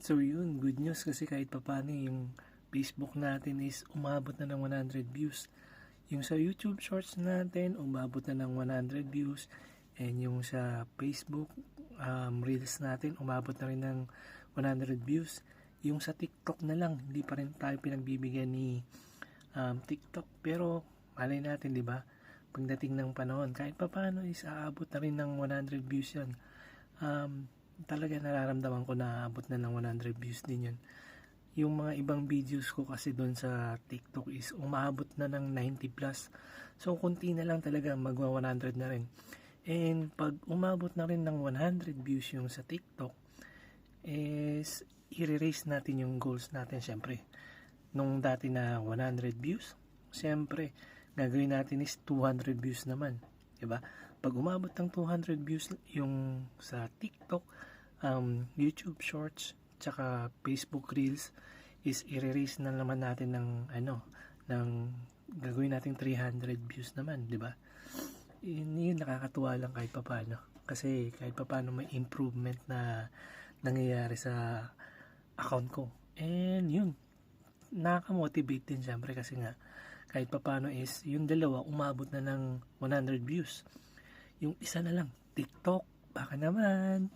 So yun, good news kasi kahit papaano yung Facebook natin is umabot na ng 100 views. Yung sa YouTube Shorts natin, umabot na ng 100 views. And yung sa Facebook Reels natin, umabot na rin ng 100 views. Yung sa TikTok na lang, hindi pa rin tayo pinagbibigyan ni TikTok. Pero malay natin, di ba? Pagdating ng panahon, kahit papaano is aabot na rin ng 100 views yan. Talaga nararamdaman ko na aabot na ng 100 views din yun. Yung mga ibang videos ko kasi doon sa TikTok is umaabot na ng 90 plus. So, kunti na lang talaga magwa 100 na rin. And pag umabot na rin ng 100 views yung sa TikTok, is i-raise natin yung goals natin syempre. Nung dati na 100 views, syempre, gagawin natin is 200 views naman. Diba? Pag umabot ng 200 views yung sa TikTok, YouTube Shorts, tsaka Facebook Reels, is i-raise na naman natin ng gagawin natin 300 views naman, di ba? Yun nakakatuwa lang kahit papaano. Kasi kahit papaano may improvement na nangyayari sa account ko. And yun, nakaka-motivate din syempre kasi nga kahit papaano is yung dalawa umabot na ng 100 views. Yung isa na lang, TikTok, baka naman.